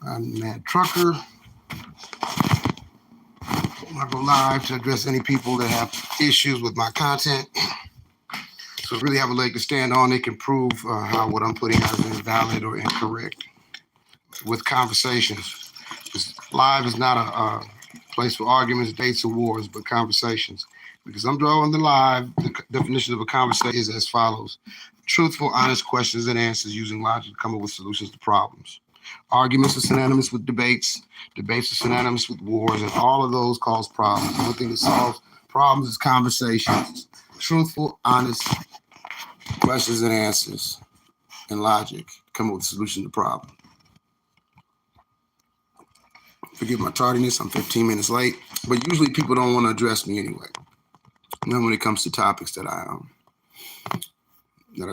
I'm Mad Trucker. I go live to address any people that have issues with my content. So really have a leg to stand on. They can prove how what I'm putting out is invalid or incorrect with conversations. This live is not a place for arguments, dates, or wars, but conversations. Because I'm drawing the live, the definition of a conversation is as follows: truthful, honest questions and answers using logic to come up with solutions to problems. Arguments are synonymous with debates. Debates are synonymous with wars, and all of those cause problems. The only thing that solves problems is conversations. Truthful, honest questions and answers and logic come up with a solution to problems. Forgive my tardiness, I'm 15 minutes late, but usually people don't want to address me anyway. Not when it comes to topics that I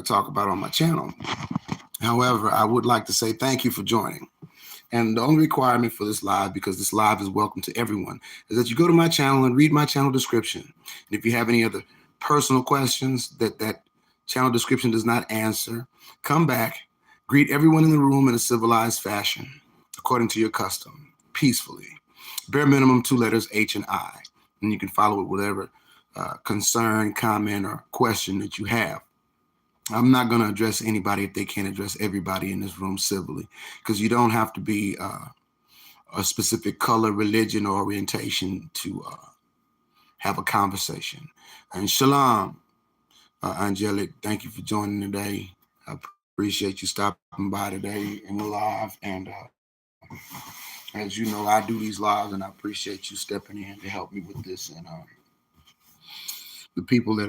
talk about on my channel. However, I would like to say thank you for joining. And the only requirement for this live, because this live is welcome to everyone, is that you go to my channel and read my channel description. And if you have any other personal questions that channel description does not answer, come back, greet everyone in the room in a civilized fashion, according to your custom, peacefully. Bare minimum 2 letters, H and I. And you can follow it with whatever concern, comment, or question that you have. I'm not going to address anybody if they can't address everybody in this room civilly, because you don't have to be a specific color, religion, or orientation to have a conversation. And shalom, Angelic, thank you for joining today. I appreciate you stopping by today in the live. And as you know, I do these lives, and I appreciate you stepping in to help me with this. And the people that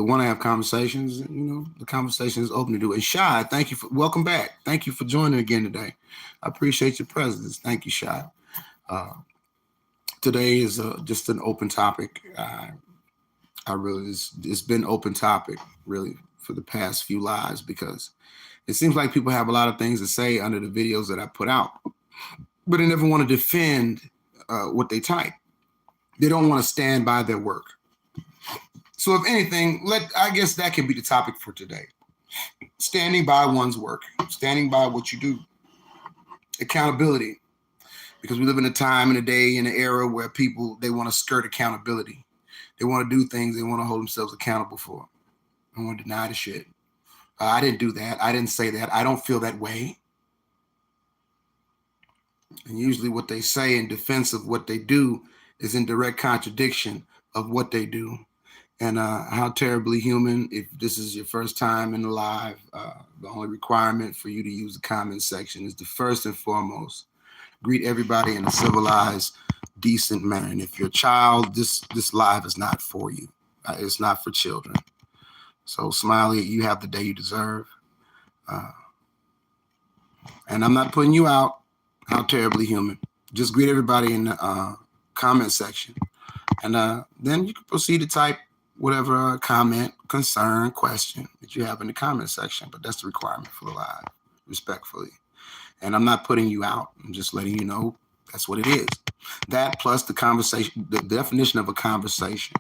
want to have conversations, the conversation is open to do it. And Shai, thank you welcome back. Thank you for joining again today. I appreciate your presence. Thank you, Shai. Today is just an open topic. It's been open topic really for the past few lives, because it seems like people have a lot of things to say under the videos that I put out, but they never want to defend what they type. They don't want to stand by their work. So if anything, I guess that can be the topic for today. Standing by one's work, standing by what you do. Accountability. Because we live in a time and a day and an era where people, they want to skirt accountability. They want to do things they want to hold themselves accountable for. They want to deny the shit. I didn't do that. I didn't say that. I don't feel that way. And usually what they say in defense of what they do is in direct contradiction of what they do. And how terribly human. If this is your first time in the live, the only requirement for you to use the comment section is to first and foremost greet everybody in a civilized, decent manner. And if you're a child, this live is not for you. It's not for children. So Smiley, you have the day you deserve. And I'm not putting you out. How terribly human. Just greet everybody in the comment section. And then you can proceed to type whatever comment, concern, question that you have in the comment section. But that's the requirement for the live, respectfully. And I'm not putting you out. I'm just letting you know that's what it is. That plus the conversation, the definition of a conversation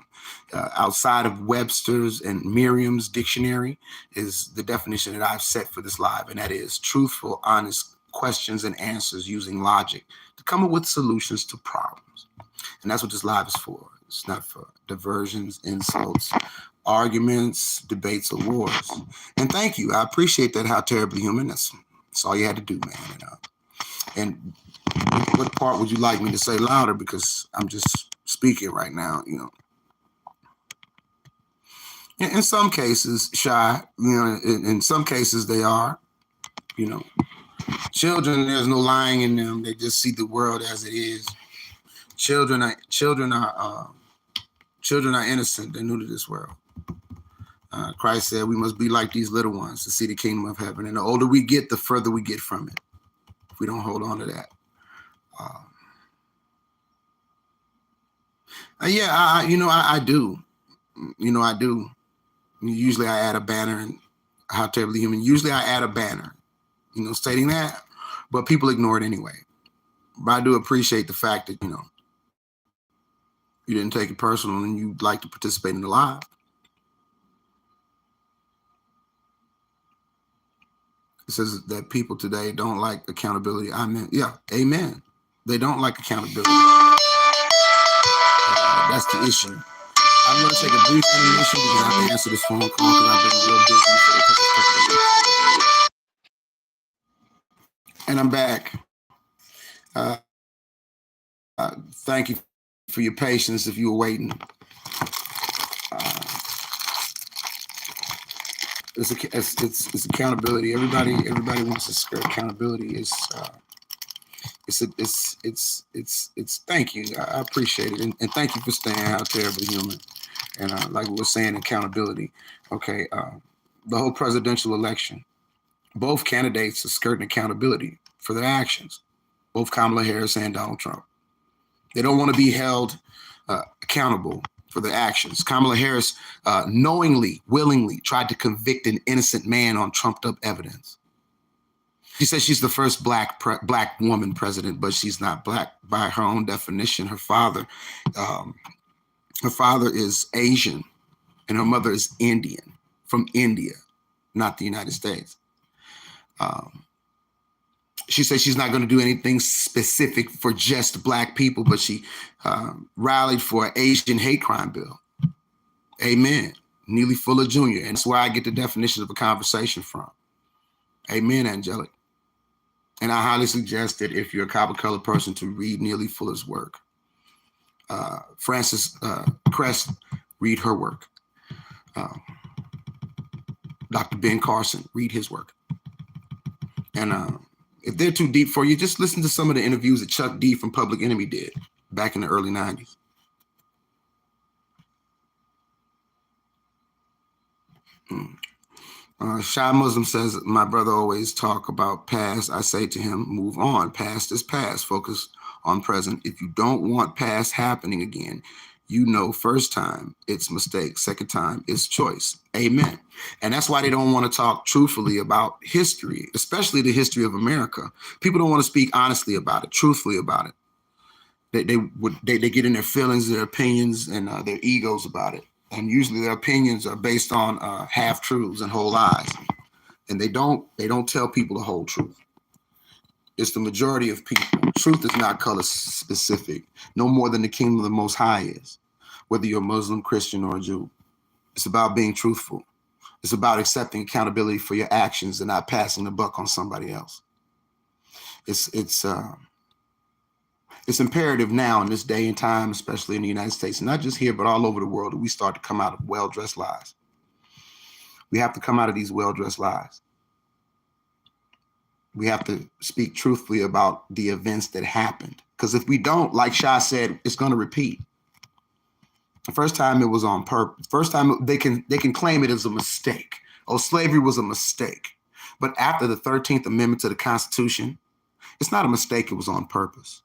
outside of Webster's and Merriam's dictionary is the definition that I've set for this live. And that is truthful, honest questions and answers using logic to come up with solutions to problems. And that's what this live is for. It's not for diversions, insults, arguments, debates, or wars. And thank you. I appreciate that. How terribly human. That's all you had to do, man. And what part would you like me to say louder? Because I'm just speaking right now, In some cases, shy, in some cases they are, Children, there's no lying in them. They just see the world as it is. Children are innocent. They're new to this world. Christ said we must be like these little ones to see the kingdom of heaven. And the older we get, the further we get from it. If we don't hold on to that. I do. I do. Usually I add a banner, and how terribly human. Usually I add a banner, stating that, but people ignore it anyway. But I do appreciate the fact that, you didn't take it personal and you'd like to participate in the live. It says that people today don't like accountability. Amen. Yeah, amen. They don't like accountability. That's the issue. I'm going to take a brief intermission because I have to answer this phone call because I've been real busy for the past couple of weeks. And I'm back. Thank you for your patience if you were waiting. It's accountability. Everybody wants to accountability. It's thank you. I appreciate it. And thank you for staying out there, but human. And like we were saying, accountability. Okay. The whole presidential election, both candidates are skirting accountability for their actions, both Kamala Harris and Donald Trump. They don't want to be held accountable for their actions. Kamala Harris knowingly, willingly tried to convict an innocent man on trumped up evidence. She says she's the first black woman president, but she's not black by her own definition. Her father is Asian, and her mother is Indian, from India, not the United States. She says she's not going to do anything specific for just black people, but she rallied for an Asian hate crime bill. Amen. Neely Fuller Jr. And that's where I get the definition of a conversation from. Amen, angelic. And I highly suggest that if you're a copper-colored person to read Neely Fuller's work. Frances Cress, read her work. Dr. Ben Carson, read his work. And if they're too deep for you, just listen to some of the interviews that Chuck D from Public Enemy did back in the early 90s. Shy Muslim says, my brother always talk about past. I say to him, move on. Past is past. Focus on present. If you don't want past happening again, you know, first time it's mistake. Second time it's choice. Amen. And that's why they don't want to talk truthfully about history, especially the history of America. People don't want to speak honestly about it, truthfully about it. They get in their feelings, their opinions, and their egos about it. And usually their opinions are based on half truths and whole lies. And they don't tell people the whole truth. It's the majority of people. Truth is not color specific, no more than the kingdom of the Most High is, whether you're a Muslim, Christian, or a Jew. It's about being truthful. It's about accepting accountability for your actions and not passing the buck on somebody else. It's imperative now in this day and time, especially in the United States, not just here, but all over the world, that we start to come out of well-dressed lies. We have to come out of these well-dressed lies. We have to speak truthfully about the events that happened. Because if we don't, like Shah said, it's going to repeat. The first time it was on purpose. First time they can claim it as a mistake. Oh, slavery was a mistake. But after the 13th Amendment to the Constitution, it's not a mistake, it was on purpose.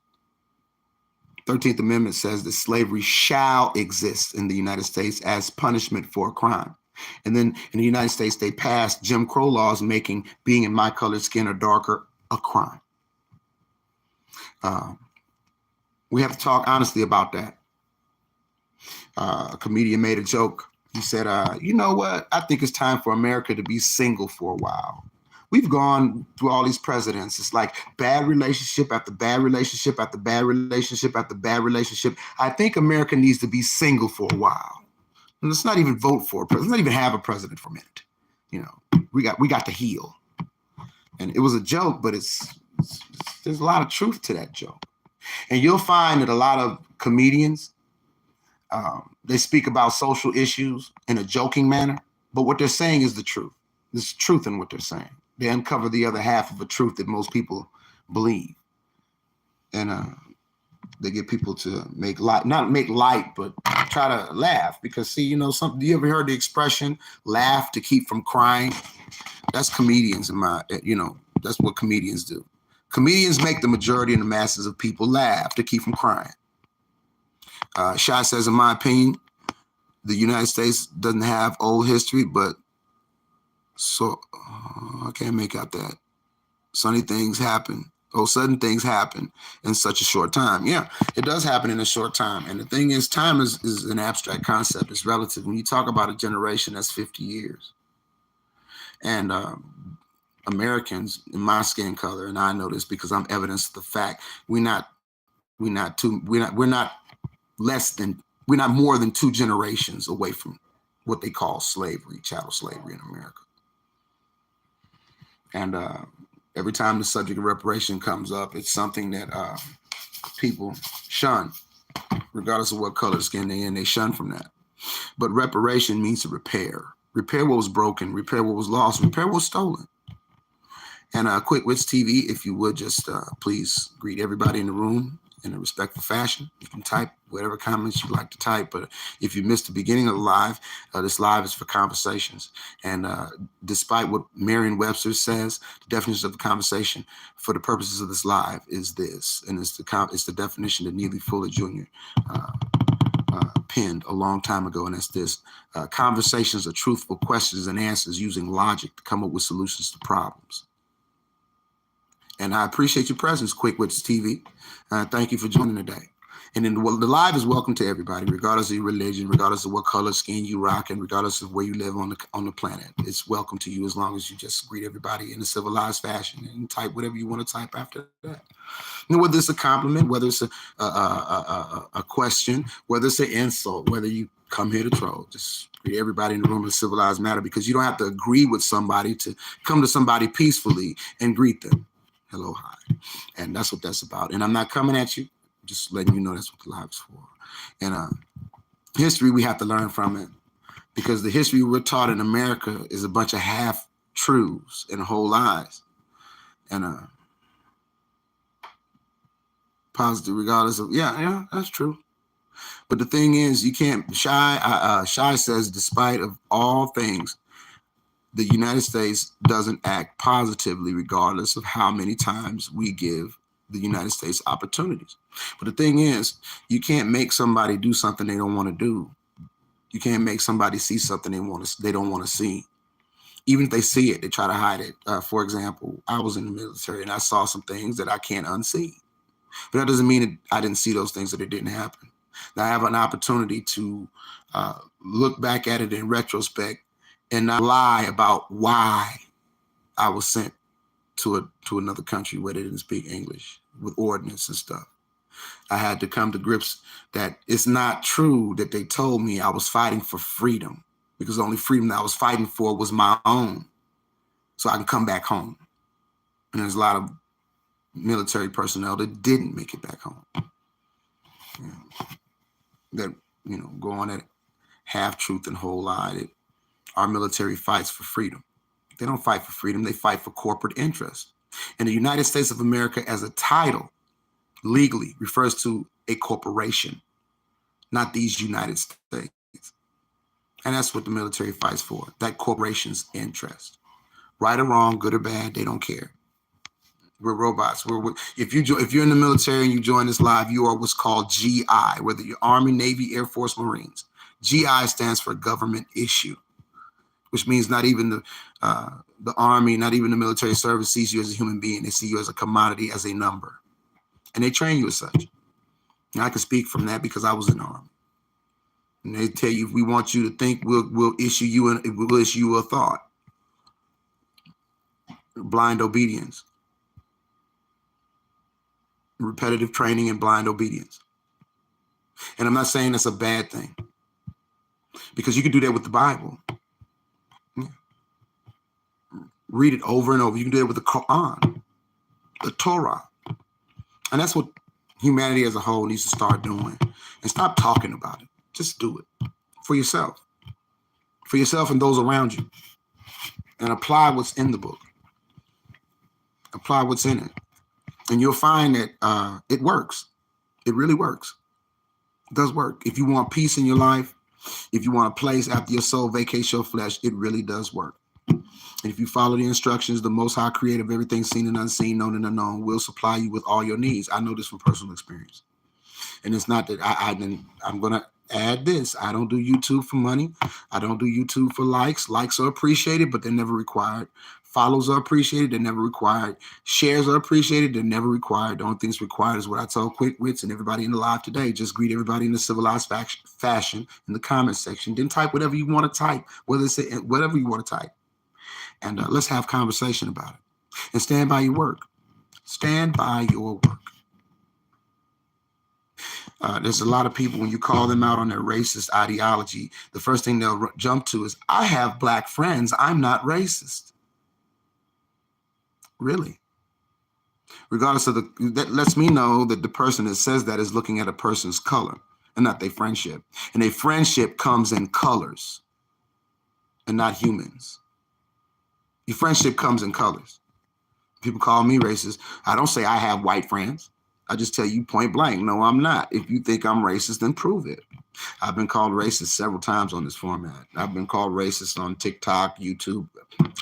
13th Amendment says that slavery shall exist in the United States as punishment for a crime. And then in the United States, they passed Jim Crow laws making being in my colored skin or darker a crime. We have to talk honestly about that. A comedian made a joke. He said, you know what? I think it's time for America to be single for a while. We've gone through all these presidents. It's like bad relationship after bad relationship after bad relationship after bad relationship. I think America needs to be single for a while. And let's not even vote for a president. Let's not even have a president for a minute. You know, we got to heal. And it was a joke, but there's a lot of truth to that joke. And you'll find that a lot of comedians, they speak about social issues in a joking manner, but what they're saying is the truth. There's truth in what they're saying. They uncover the other half of a truth that most people believe. And they get people to not make light, but try to laugh. Because see, you know, you ever heard the expression, laugh to keep from crying? That's comedians that's what comedians do. Comedians make the majority and the masses of people laugh to keep from crying. Shai says, in my opinion, the United States doesn't have old history, but I can't make out that. Sudden things happen in such a short time. Yeah, it does happen in a short time. And the thing is, time is an abstract concept. It's relative. When you talk about a generation, that's 50 years. And Americans in my skin color, and I know this because I'm evidence of the fact we're not we're not more than 2 generations away from what they call slavery, chattel slavery in America. And every time the subject of reparation comes up, it's something that people shun, regardless of what color skin they're in. They shun from that. But reparation means to repair what was broken, repair what was lost, repair what was stolen. And Quick Wits TV, if you would just please greet everybody in the room in a respectful fashion. You can type whatever comments you'd like to type, but if you missed the beginning of the live, this live is for conversations. And despite what Merriam-Webster says, the definition of the conversation for the purposes of this live is this, and it's the definition that Neely Fuller Jr. Penned a long time ago, and that's this: conversations are truthful questions and answers using logic to come up with solutions to problems. And I appreciate your presence, Quick Wits TV. Thank you for joining today. And then the live is welcome to everybody, regardless of your religion, regardless of what color skin you rock, and regardless of where you live on the planet. It's welcome to you as long as you just greet everybody in a civilized fashion and type whatever you want to type after that. And whether it's a compliment, whether it's a question, whether it's an insult, whether you come here to troll, just greet everybody in the room in a civilized manner, because you don't have to agree with somebody to come to somebody peacefully and greet them. Hello, hi. And that's what that's about. And I'm not coming at you, just letting you know that's what the live is for. And history, we have to learn from it, because the history we're taught in America is a bunch of half-truths and whole lies. And positive, regardless of, yeah, that's true. But the thing is, you can't, Shai says, despite of all things, the United States doesn't act positively regardless of how many times we give the United States opportunities. But the thing is, you can't make somebody do something they don't want to do. You can't make somebody see something they don't want to see. Even if they see it, they try to hide it. For example, I was in the military and I saw some things that I can't unsee. But that doesn't mean that I didn't see those things, that it didn't happen. Now I have an opportunity to look back at it in retrospect and not lie about why I was sent to another country where they didn't speak English with ordinance and stuff. I had to come to grips that it's not true that they told me I was fighting for freedom, because the only freedom that I was fighting for was my own, so I can come back home. And there's a lot of military personnel that didn't make it back home. That, go on at half truth and whole lie. That our military fights for freedom. They don't fight for freedom. They fight for corporate interest. And the United States of America, as a title, legally refers to a corporation, not these United States. And that's what the military fights for, that corporation's interest. Right or wrong, good or bad, they don't care. We're robots. If you're in the military and you join this live, you are what's called GI, whether you're Army, Navy, Air Force, Marines. GI stands for government issue, which means not even the Army, not even the military service sees you as a human being. They see you as a commodity, as a number. And they train you as such. And I can speak from that because I was in the Army. And they tell you, if we want you to think, we'll issue you a thought. Blind obedience. Repetitive training and blind obedience. And I'm not saying that's a bad thing, because you can do that with the Bible. Read it over and over. You can do it with the Quran, the Torah. And that's what humanity as a whole needs to start doing. And stop talking about it. Just do it for yourself and those around you. And apply what's in the book. Apply what's in it. And you'll find that it works. It really works. It does work. If you want peace in your life, if you want a place after your soul vacates your flesh, it really does work. And if you follow the instructions, the Most High Creator of everything seen and unseen, known and unknown, will supply you with all your needs. I know this from personal experience. And it's not that I'm going to add this. I don't do YouTube for money. I don't do YouTube for likes. Likes are appreciated, but they're never required. Follows are appreciated, they're never required. Shares are appreciated, they're never required. The only thing that's required is what I told Quick Wits and everybody in the live today. Just greet everybody in a civilized fashion in the comment section. Then type whatever you want to type, whatever you want to type. And let's have conversation about it. And stand by your work. Stand by your work. There's a lot of people, when you call them out on their racist ideology, the first thing they'll jump to is, I have black friends, I'm not racist. Really? Regardless of that lets me know that the person that says that is looking at a person's color and not their friendship. And a friendship comes in colors and not humans. Your friendship comes in colors. People call me racist. I don't say I have white friends. I just tell you point blank, no, I'm not. If you think I'm racist, then prove it. I've been called racist several times on this format. I've been called racist on TikTok, YouTube.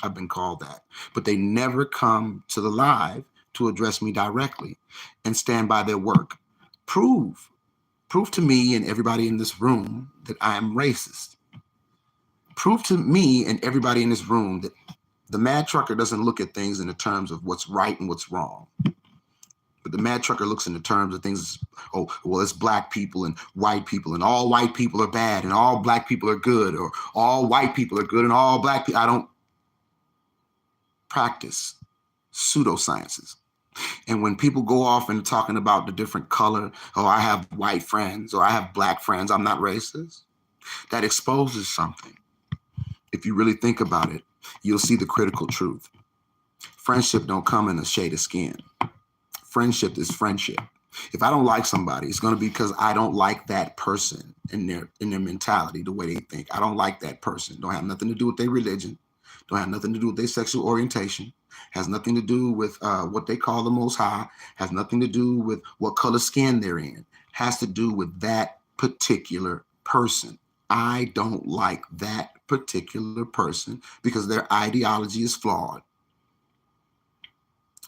I've been called that. But they never come to the live to address me directly and stand by their work. Prove to me and everybody in this room that I am racist. Prove to me and everybody in this room that the mad trucker doesn't look at things in the terms of what's right and what's wrong. But the mad trucker looks in the terms of things, oh, well, it's black people and white people, and all white people are bad, and all black people are good, or all white people are good, and all black people. I don't practice pseudosciences. And when people go off and talking about the different color, oh, I have white friends, or I have black friends, I'm not racist, that exposes something. If you really think about it, you'll see the critical truth. Friendship don't come in a shade of skin. Friendship is friendship. If I don't like somebody, it's going to be because I don't like that person in their mentality, the way they think. I don't like that person. Don't have nothing to do with their religion. Don't have nothing to do with their sexual orientation. Has nothing to do with what they call the Most High. Has nothing to do with what color skin they're in. Has to do with that particular person. I don't like that particular person because their ideology is flawed.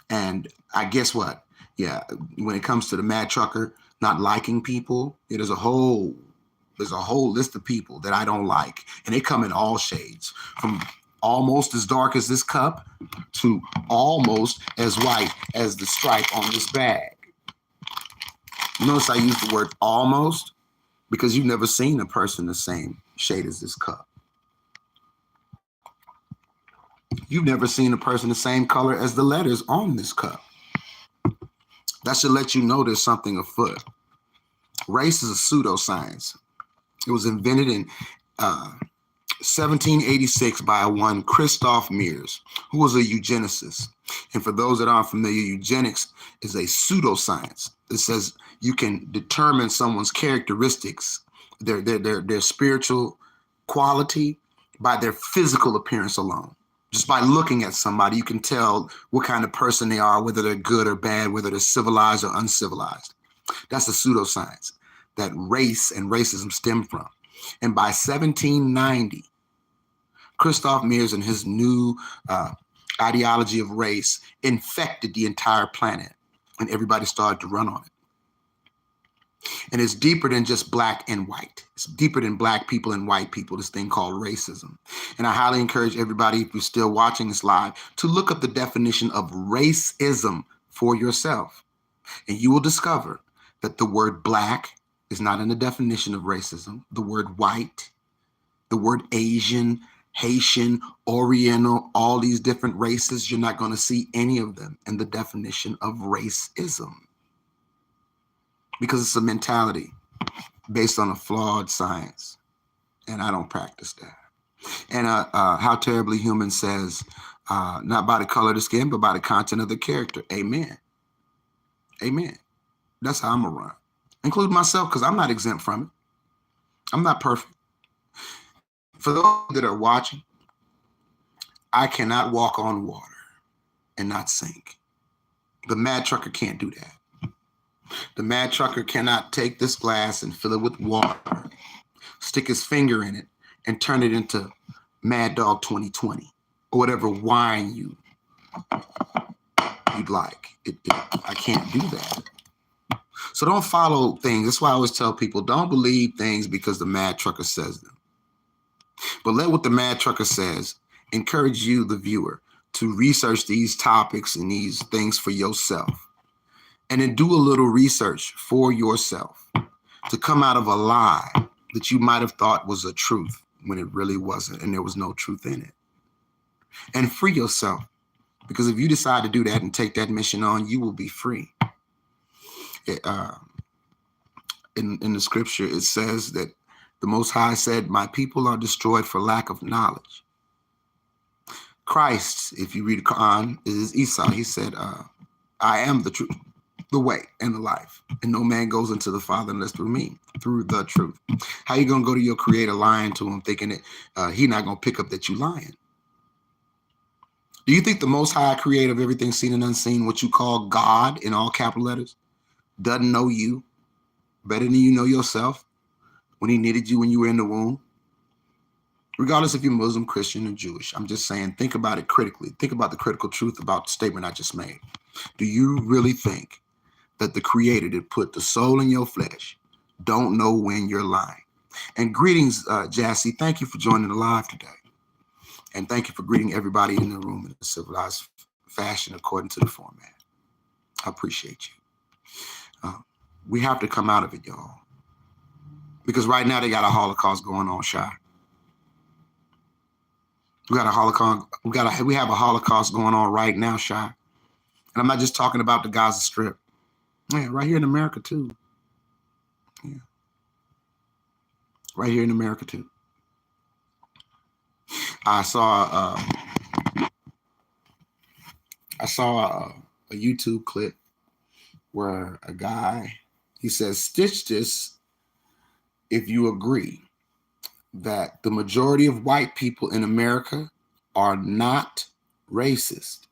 And I guess what? Yeah, when it comes to the mad trucker not liking people, there's a whole list of people that I don't like. And they come in all shades, from almost as dark as this cup to almost as white as the stripe on this bag. Notice I use the word almost because you've never seen a person the same shade as this cup. You've never seen a person the same color as the letters on this cup. That should let you know there's something afoot. Race is a pseudoscience. It was invented in 1786 by one Christoph Mears, who was a eugenicist. And for those that aren't familiar, eugenics is a pseudoscience. It says you can determine someone's characteristics, their spiritual quality, by their physical appearance alone. Just by looking at somebody, you can tell what kind of person they are, whether they're good or bad, whether they're civilized or uncivilized. That's a pseudoscience that race and racism stem from. And by 1790, Christoph Mears and his new ideology of race infected the entire planet, and everybody started to run on it. And it's deeper than just black and white. It's deeper than black people and white people, this thing called racism. And I highly encourage everybody, if you're still watching this live, to look up the definition of racism for yourself. And you will discover that the word black is not in the definition of racism. The word white, the word Asian, Haitian, Oriental, all these different races, you're not going to see any of them in the definition of racism. Because it's a mentality based on a flawed science. And I don't practice that. And How Terribly Human says, not by the color of the skin, but by the content of the character. Amen. Amen. That's how I'm going to run. Include myself, because I'm not exempt from it. I'm not perfect. For those that are watching, I cannot walk on water and not sink. The mad trucker can't do that. The mad trucker cannot take this glass and fill it with water, stick his finger in it, and turn it into Mad Dog 2020 or whatever wine you'd like. I can't do that. So don't follow things. That's why I always tell people, don't believe things because the mad trucker says them. But let what the mad trucker says encourage you, the viewer, to research these topics and these things for yourself. And then do a little research for yourself to come out of a lie that you might have thought was a truth when it really wasn't, and there was no truth in it. and free yourself. Because if you decide to do that and take that mission on, you will be free. In the scripture, it says that the Most High said, my people are destroyed for lack of knowledge. Christ, if you read the Quran, is Esau. He said, I am the truth, the way, and the life. And no man goes into the Father unless through me, through the truth. How you going to go to your creator lying to him, thinking that he not going to pick up that you lying? Do you think the Most High creator of everything seen and unseen, what you call God in all capital letters, doesn't know you better than you know yourself when he knitted you when you were in the womb? Regardless if you're Muslim, Christian, or Jewish, I'm just saying, think about it critically. Think about the critical truth about the statement I just made. Do you really think that the creator that put the soul in your flesh don't know when you're lying? And greetings, Jassy. Thank you for joining the live today. And thank you for greeting everybody in the room in a civilized fashion according to the format. I appreciate you. We have to come out of it, y'all. Because right now they got a Holocaust going on, Shy. We have a Holocaust going on right now, Shy. And I'm not just talking about the Gaza Strip. Yeah, right here in America too. Yeah. Right here in America too. I saw a YouTube clip where a guy, he says, stitch this if you agree that the majority of white people in America are not racist.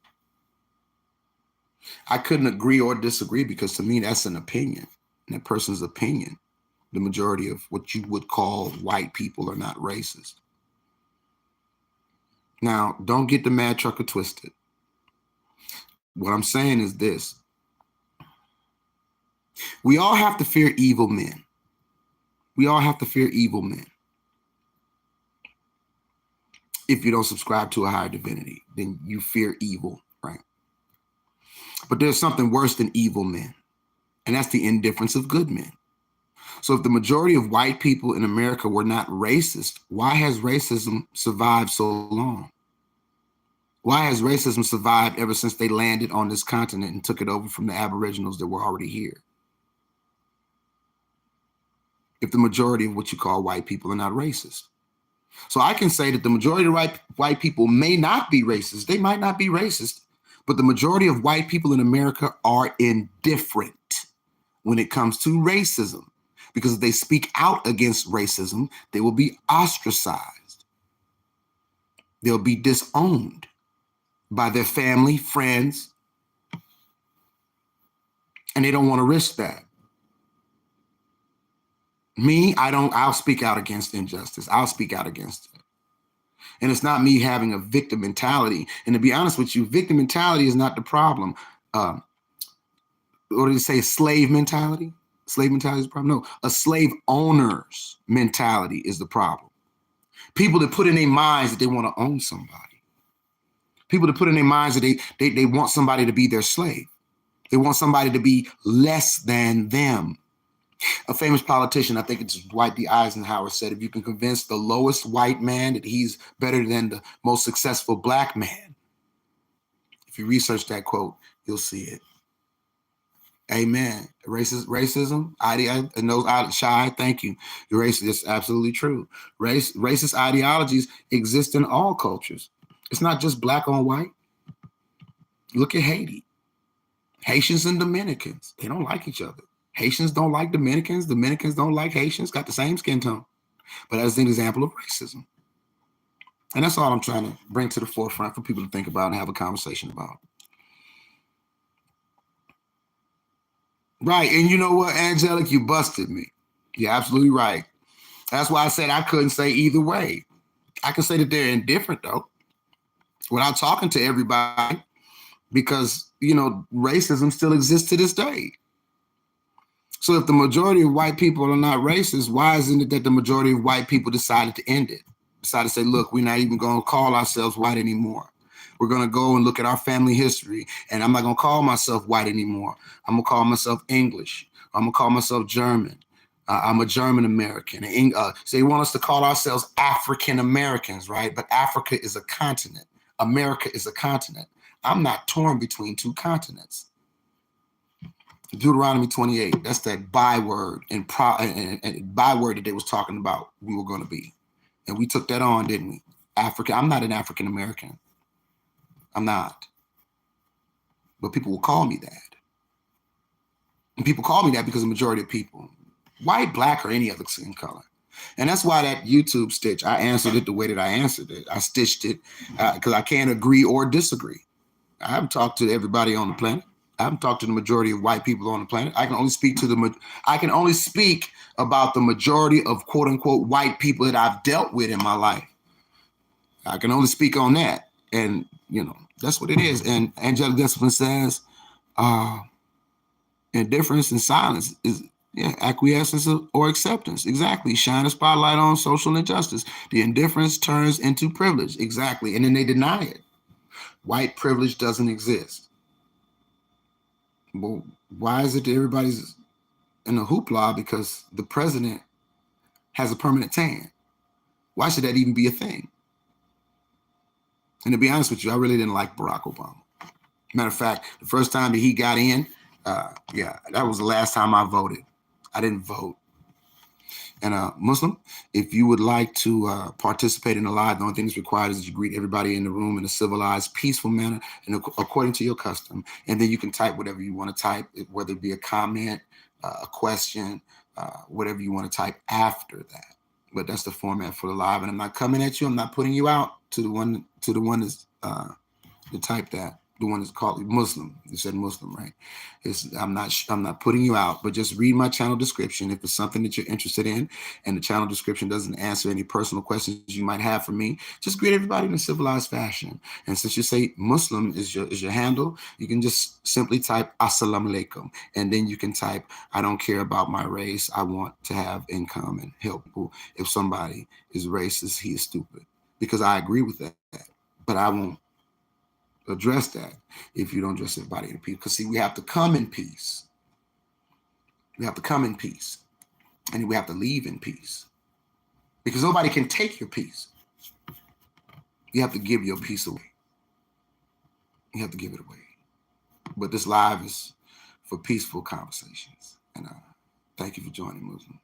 I couldn't agree or disagree because to me, that's an opinion. And that person's opinion, the majority of what you would call white people are not racist. Now, don't get the mad trucker twisted. What I'm saying is this. We all have to fear evil men. We all have to fear evil men. If you don't subscribe to a higher divinity, then you fear evil, right? But there's something worse than evil men, and that's the indifference of good men. So if the majority of white people in America were not racist, why has racism survived so long? Why has racism survived ever since they landed on this continent and took it over from the Aboriginals that were already here? If the majority of what you call white people are not racist. So I can say that the majority of white people may not be racist. They might not be racist, but the majority of white people in America are indifferent when it comes to racism, because if they speak out against racism, they will be ostracized. They'll be disowned by their family, friends, and they don't want to risk that. Me, I'll speak out against injustice. I'll speak out against it. And it's not me having a victim mentality. And to be honest with you, victim mentality is not the problem. What did he say? Slave mentality? Slave mentality is the problem? No, a slave owner's mentality is the problem. People that put in their minds that they want to own somebody. People that put in their minds that they want somebody to be their slave. They want somebody to be less than them. A famous politician, I think it's Dwight D. Eisenhower, said, if you can convince the lowest white man that he's better than the most successful black man, if you research that quote, you'll see it. Amen. Racism, Shy, thank you. You're racist. It's absolutely true. Racist ideologies exist in all cultures. It's not just black on white. Look at Haiti. Haitians and Dominicans, they don't like each other. Haitians don't like Dominicans. Dominicans don't like Haitians. Got the same skin tone. But that's an example of racism. And that's all I'm trying to bring to the forefront for people to think about and have a conversation about. Right. And you know what, Angelic, you busted me. You're absolutely right. That's why I said I couldn't say either way. I can say that they're indifferent, though, without talking to everybody, because, racism still exists to this day. So if the majority of white people are not racist, why isn't it that the majority of white people decided to end it? Decided to say, look, we're not even going to call ourselves white anymore. We're going to go and look at our family history, and I'm not going to call myself white anymore. I'm going to call myself English. I'm going to call myself German. I'm a German American. So they want us to call ourselves African Americans, right? But Africa is a continent. America is a continent. I'm not torn between two continents. Deuteronomy 28, that's that byword and byword that they was talking about we were going to be. And we took that on, didn't we? Africa. I'm not an African American. I'm not. But people will call me that. And people call me that because the majority of people, white, black, or any other skin color. And that's why that YouTube stitch, I answered it the way that I answered it. I stitched it because I can't agree or disagree. I haven't talked to everybody on the planet. I haven't talked to the majority of white people on the planet. I can only speak about the majority of quote unquote white people that I've dealt with in my life. I can only speak on that. And, you know, that's what it is. And angelic discipline says indifference and silence is acquiescence or acceptance. Exactly. Shine a spotlight on social injustice. The indifference turns into privilege. Exactly. And then they deny it. White privilege doesn't exist. Well, why is it that everybody's in a hoopla because the president has a permanent tan? Why should that even be a thing? And to be honest with you, I really didn't like Barack Obama. Matter of fact, the first time that he got in, that was the last time I voted. I didn't vote. And Muslim, if you would like to participate in the live, the only thing that's required is that you greet everybody in the room in a civilized, peaceful manner and according to your custom. And then you can type whatever you want to type, whether it be a comment, a question, whatever you want to type after that. But that's the format for the live. And I'm not coming at you. I'm not putting you out to the one that's to type that. The one that's called Muslim. You said Muslim, right? I'm not putting you out, but just read my channel description. If it's something that you're interested in and the channel description doesn't answer any personal questions you might have for me, just greet everybody in a civilized fashion. And since you say Muslim is your handle, you can just simply type Assalamu alaikum. And then you can type, I don't care about my race. I want to have income and help people. If somebody is racist, he is stupid. Because I agree with that. But I won't address that if you don't address everybody in peace. Because see, we have to come in peace. We have to come in peace. And we have to leave in peace. Because nobody can take your peace. You have to give your peace away. You have to give it away. But this live is for peaceful conversations. And thank you for joining, Muslim.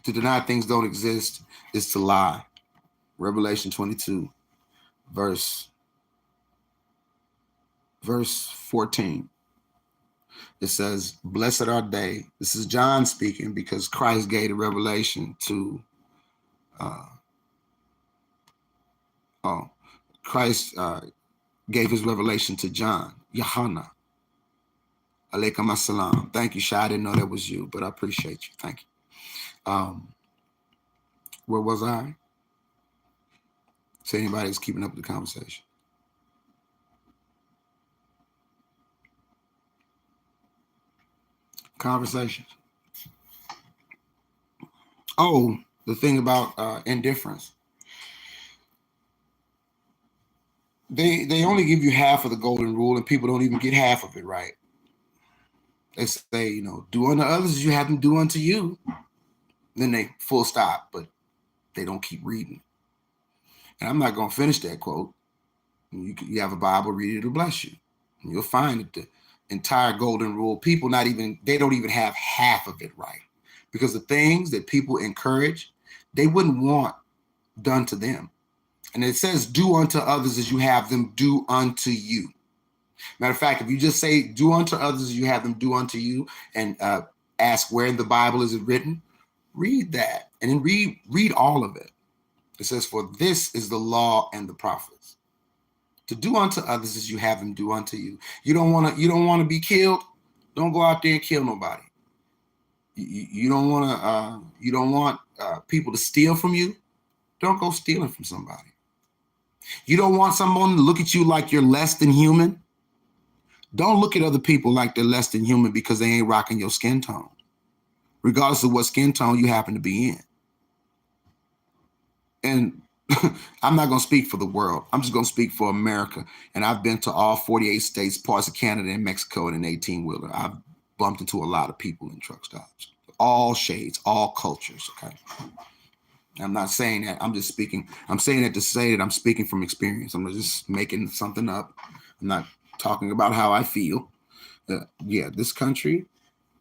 To deny things don't exist is to lie. Revelation 22. Verse 14. It says, blessed are they. This is John speaking because Christ gave the revelation to Christ gave his revelation to John. Yohana. Alaikum assalam. Thank you, Shah. I didn't know that was you, but I appreciate you. Thank you. Where was I? So anybody's keeping up with the conversation. Conversations. Oh, the thing about indifference. They only give you half of the golden rule, and people don't even get half of it right. They say, do unto others as you have them do unto you. Then they full stop, but they don't keep reading. And I'm not going to finish that quote. You have a Bible, read it, it'll bless you. And you'll find that the entire golden rule, people they don't even have half of it right. Because the things that people encourage, they wouldn't want done to them. And it says, do unto others as you have them do unto you. Matter of fact, if you just say, do unto others as you have them do unto you, and ask where in the Bible is it written, read that. And then read all of it. It says, for this is the law and the prophets. To do unto others as you have them do unto you. You don't want to be killed. Don't go out there and kill nobody. You don't want people to steal from you. Don't go stealing from somebody. You don't want someone to look at you like you're less than human. Don't look at other people like they're less than human because they ain't rocking your skin tone, regardless of what skin tone you happen to be in. And I'm not going to speak for the world. I'm just going to speak for America. And I've been to all 48 states, parts of Canada and Mexico in an 18-wheeler. I've bumped into a lot of people in truck stops. All shades, all cultures, okay? I'm not saying that. I'm just speaking. I'm saying that to say that I'm speaking from experience. I'm just making something up. I'm not talking about how I feel. Yeah, this country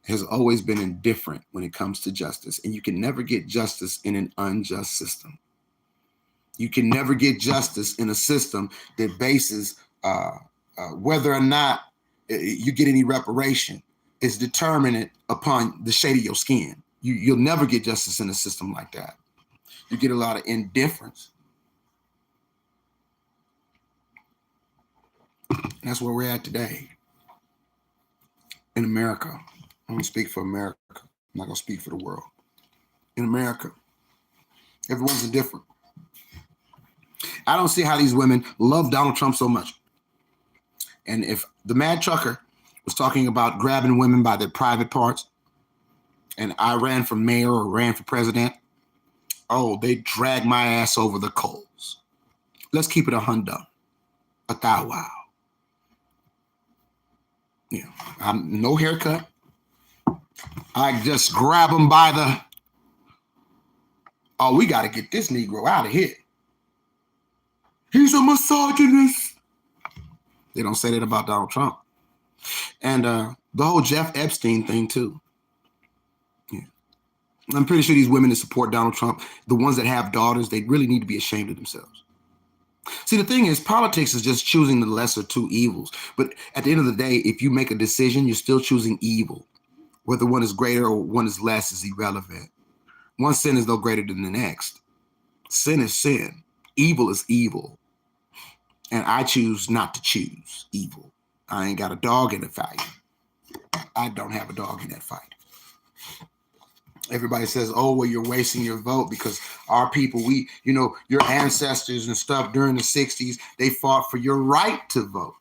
has always been indifferent when it comes to justice, and you can never get justice in an unjust system. You can never get justice in a system that bases whether or not you get any reparation is determined upon the shade of your skin. You'll never get justice in a system like that. You get a lot of indifference. And that's where we're at today in America. I'm gonna speak for America. I'm not gonna speak for the world. In America, everyone's indifferent. I don't see how these women love Donald Trump so much. And if the Mad Trucker was talking about grabbing women by their private parts, and I ran for mayor or ran for president, oh, they drag my ass over the coals. Let's keep it a thou wow. Yeah, I'm no haircut. I just grab them by the, oh, we got to get this Negro out of here. He's a misogynist. They don't say that about Donald Trump. And the whole Jeff Epstein thing, too. Yeah. I'm pretty sure these women that support Donald Trump, the ones that have daughters, they really need to be ashamed of themselves. See, the thing is, politics is just choosing the lesser two evils. But at the end of the day, if you make a decision, you're still choosing evil. Whether one is greater or one is less is irrelevant. One sin is no greater than the next. Sin is sin. Evil is evil. And I choose not to choose evil. I ain't got a dog in the fight. I don't have a dog in that fight. Everybody says, oh, well, you're wasting your vote because our people, your ancestors and stuff during the 60s, they fought for your right to vote.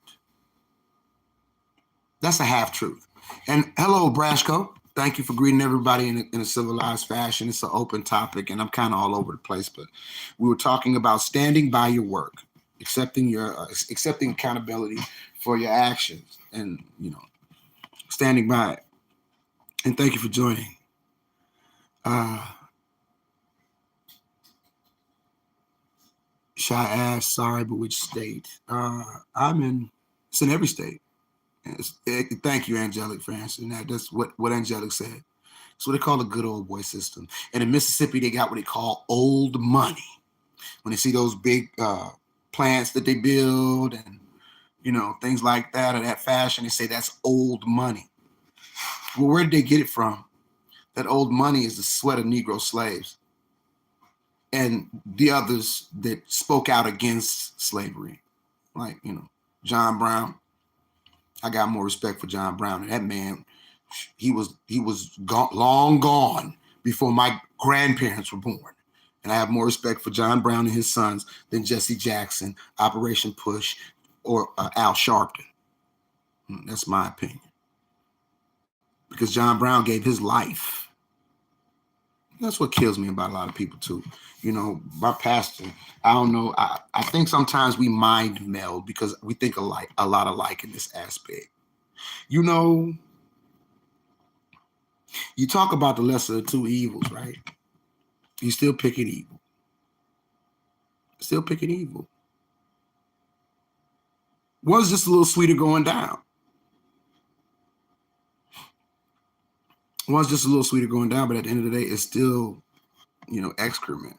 That's a half truth. And hello, Brashko. Thank you for greeting everybody in a civilized fashion. It's an open topic, and I'm kind of all over the place, but we were talking about standing by your work, accepting accountability for your actions, and standing by it. And thank you for joining. Shy asked, sorry, but which state? It's in every state. Thank you, Angelic, for answering that. That's what Angelic said. It's what they call the good old boy system. And in Mississippi, they got what they call old money. When they see those big plants that they build and, things like that, or that fashion, they say that's old money. Well, where did they get it from? That old money is the sweat of Negro slaves and the others that spoke out against slavery. Like, John Brown. I got more respect for John Brown. And that man, he was long gone before my grandparents were born. And I have more respect for John Brown and his sons than Jesse Jackson, Operation Push, or Al Sharpton. That's my opinion. Because John Brown gave his life. That's what kills me about a lot of people too. My pastor, I don't know. I think sometimes we mind meld because we think a lot alike in this aspect. You talk about the lesser of two evils, right? You still picking evil. Still picking evil. One's just a little sweeter going down. One's just a little sweeter going down, but at the end of the day, it's still, excrement.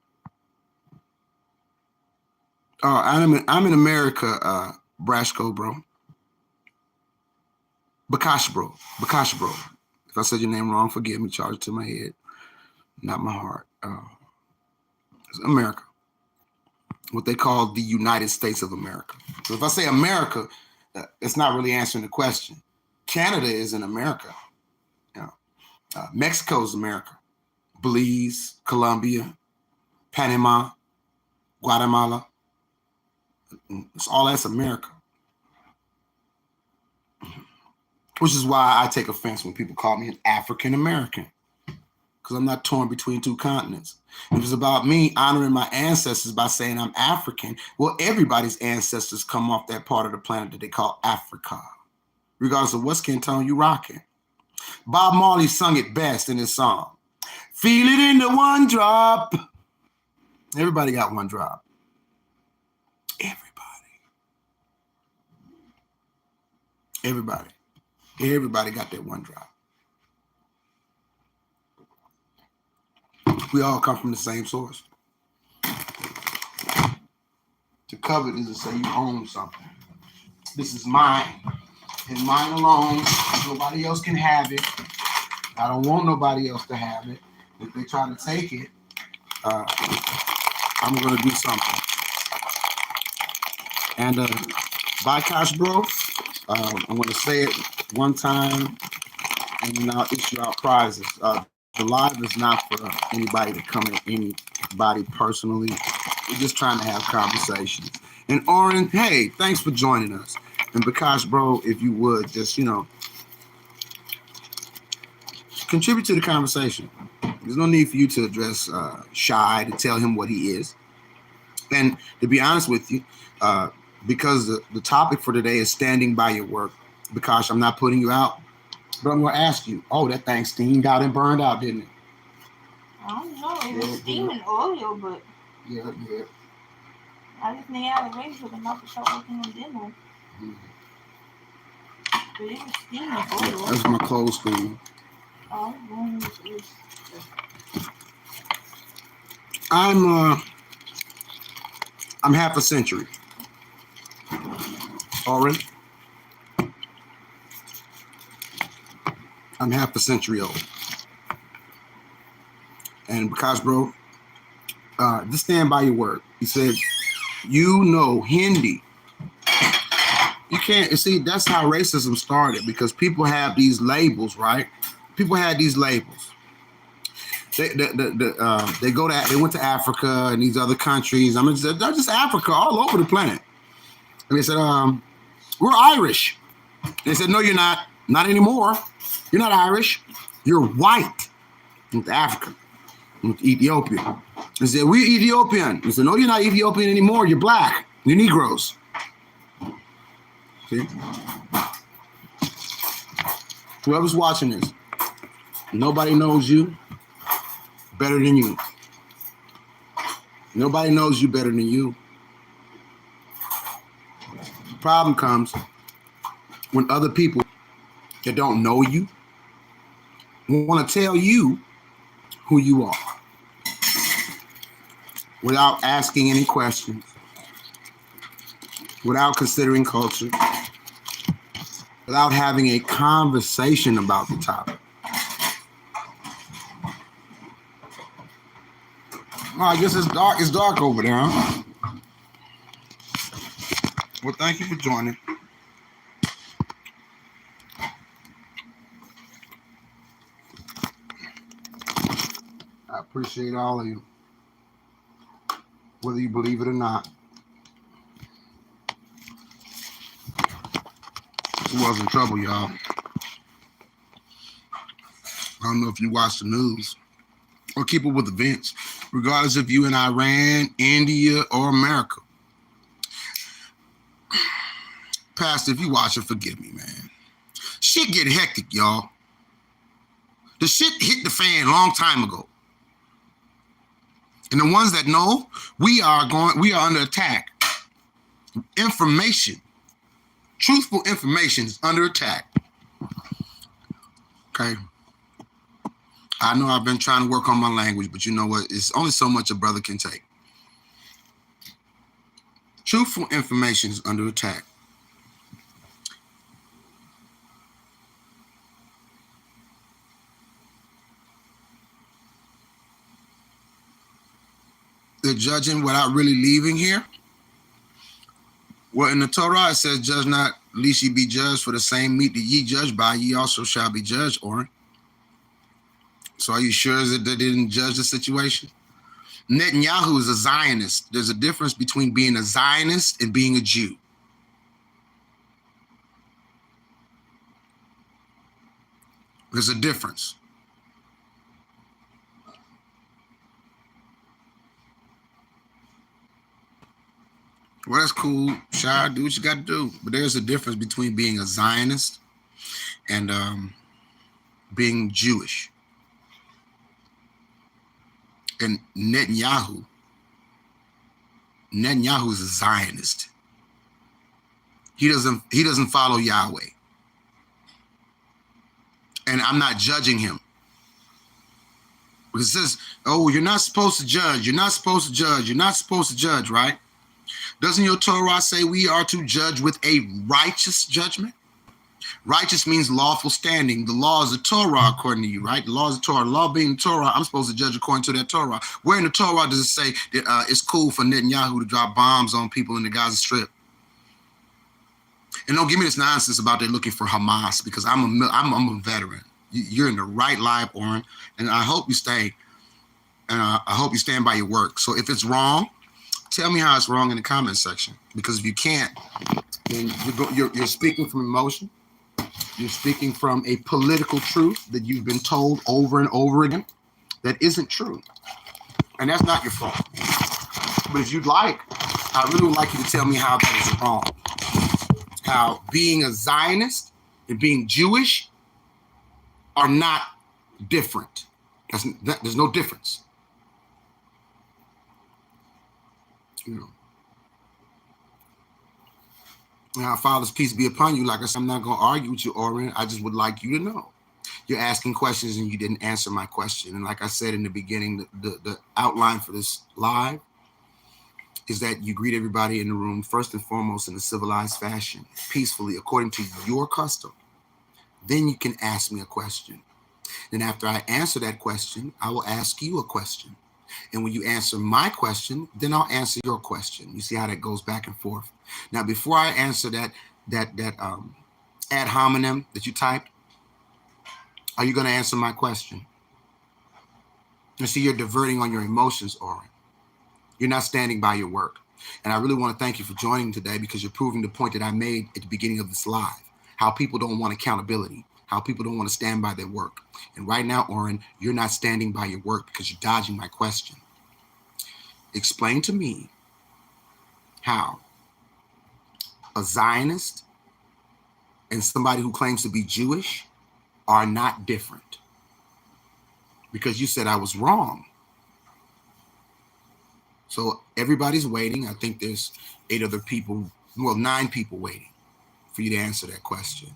I'm in America, Brashko, bro. Bakash, bro. If I said your name wrong, forgive me. Charge it to my head, not my heart. It's America. What they call the United States of America. So if I say America, it's not really answering the question. Canada is in America. Mexico is America. Belize, Colombia, Panama, Guatemala. That's America. Which is why I take offense when people call me an African American. Because I'm not torn between two continents. If it's about me honoring my ancestors by saying I'm African, well, everybody's ancestors come off that part of the planet that they call Africa. Regardless of what skin tone you rocking. Bob Marley sung it best in his song. Feel it in the one drop. Everybody got one drop. Everybody got that one drop. We all come from the same source. To covet is to say you own something. This is mine, and mine alone. Nobody else can have it. I don't want nobody else to have it. If they try to take it, I'm going to do something. And by Kosh Bro, I'm going to say it one time, and then I'll issue out prizes. The live is not for anybody to come at anybody personally. We're just trying to have conversations. And Oren, hey, thanks for joining us. And Bakash, bro, if you would just, contribute to the conversation. There's no need for you to address Shy, to tell him what he is. And to be honest with you, because the topic for today is standing by your work, Bakash, I'm not putting you out, but I'm going to ask you, that thing steamed out and burned out, didn't it? I don't know. It was steaming oil, but... Yeah. I just need out of the race with enough to start working on dinner. But it was steaming oil. That's my clothes steam. I'm half a century. Already? I'm half a century old. And because, bro, just stand by your word. He said, Hindi. You can't, see, that's how racism started, because people have these labels, right? People had these labels. They went to Africa and these other countries. I mean, they're just Africa, all over the planet. And they said, we're Irish. They said, no, you're not. Not anymore. You're not Irish. You're white. Went to Africa. Went to Ethiopia. They said, we're Ethiopian. They said, no, you're not Ethiopian anymore. You're black. You're Negroes. See? Whoever's watching this, nobody knows you better than you. Nobody knows you better than you. The problem comes when other people that don't know you want to tell you who you are without asking any questions, without considering culture, without having a conversation about the topic. Oh, I guess it's dark. It's dark over there, huh? Well, thank you for joining. I appreciate all of you, whether you believe it or not. It was in trouble, y'all. I don't know if you watch the news or keep up with events, regardless if you in Iran, India, or America. Pastor, if you watch it, forgive me, man. Shit get hectic, y'all. The shit hit the fan a long time ago. And the ones that know, we are under attack. Information, truthful information is under attack. Okay. I know I've been trying to work on my language, but you know what? It's only so much a brother can take. Truthful information is under attack. They're judging without really leaving here. Well, in the Torah, it says, judge not, lest ye be judged, for the same meat that ye judge by, ye also shall be judged, Oren. So are you sure that they didn't judge the situation? Netanyahu is a Zionist. There's a difference between being a Zionist and being a Jew. There's a difference. Well, that's cool. Shy, do what you got to do. But there's a difference between being a Zionist and being Jewish. And Netanyahu Netanyahu is a Zionist. He doesn't follow Yahweh. And I'm not judging him. Because it says, oh, you're not supposed to judge. You're not supposed to judge. You're not supposed to judge, right? Doesn't your Torah say we are to judge with a righteous judgment? Righteous means lawful standing. The law is the Torah, according to you, right? The law is the Torah. The law being the Torah, I'm supposed to judge according to that Torah. Where in the Torah does it say that it's cool for Netanyahu to drop bombs on people in the Gaza Strip? And don't give me this nonsense about they're looking for Hamas, because I'm a veteran. You're in the right life, Oren, and I hope you stay. And I hope you stand by your work. So if it's wrong, tell me how it's wrong in the comment section. Because if you can't, then you're speaking from emotion. You're speaking from a political truth that you've been told over and over again that isn't true. And that's not your fault. But if you'd like, I really would like you to tell me how that is wrong. How being a Zionist and being Jewish are not different. There's no difference. You know. Now, Father's peace be upon you. Like I said, I'm not going to argue with you, Oren. I just would like you to know. You're asking questions and you didn't answer my question. And like I said in the beginning, the outline for this live is that you greet everybody in the room, first and foremost, in a civilized fashion, peacefully, according to your custom. Then you can ask me a question. Then after I answer that question, I will ask you a question. And when you answer my question, then I'll answer your question. You see how that goes back and forth. Now, before I answer that ad hominem that you typed, are you going to answer my question? You see, you're diverting on your emotions, Oren. You're not standing by your work. And I really want to thank you for joining today, because you're proving the point that I made at the beginning of this live, how people don't want accountability, how people don't want to stand by their work. And right now, Oren, you're not standing by your work because you're dodging my question. Explain to me how a Zionist and somebody who claims to be Jewish are not different. Because you said I was wrong. So everybody's waiting. I think there's 9 people waiting for you to answer that question.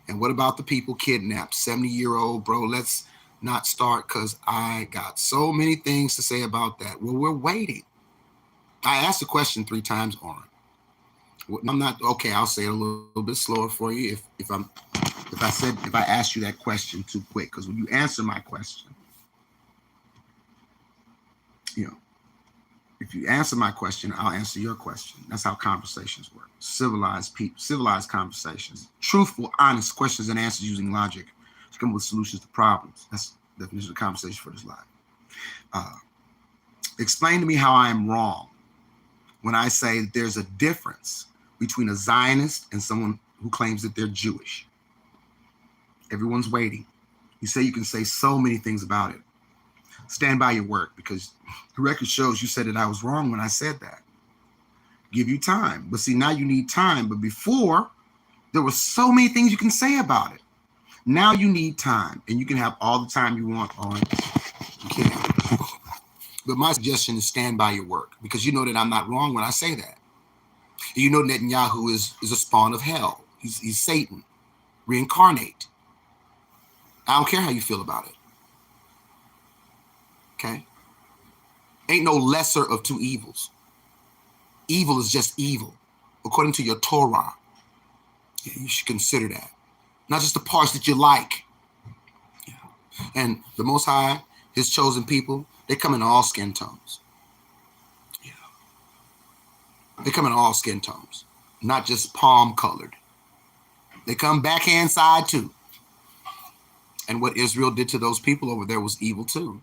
And what about the people kidnapped? 70-year-old, bro, let's not start, because I got so many things to say about that. Well, we're waiting. I asked the question 3 times, Oren. I'm not, okay, I'll say it a little bit slower for you if I asked you that question too quick, because when you answer my question, you know, if you answer my question, I'll answer your question. That's how conversations work. Civilized conversations. Truthful, honest questions and answers using logic to come up with solutions to problems. That's the definition of conversation for this live. Explain to me how I am wrong when I say that there's a difference between a Zionist and someone who claims that they're Jewish. Everyone's waiting. You say you can say so many things about it. Stand by your work, because the record shows you said that I was wrong when I said that. Give you time. But see, now you need time. But before, there were so many things you can say about it. Now you need time, and you can have all the time you want on. You can't. But my suggestion is stand by your work, because you know that I'm not wrong when I say that. And you know Netanyahu is a spawn of hell. He's Satan, reincarnate. I don't care how you feel about it. Okay? Ain't no lesser of 2 evils. Evil is just evil, according to your Torah. Yeah, you should consider that. Not just the parts that you like. Yeah. And the Most High, his chosen people, they come in all skin tones. Yeah. They come in all skin tones, not just palm colored. They come backhand side too. And what Israel did to those people over there was evil too.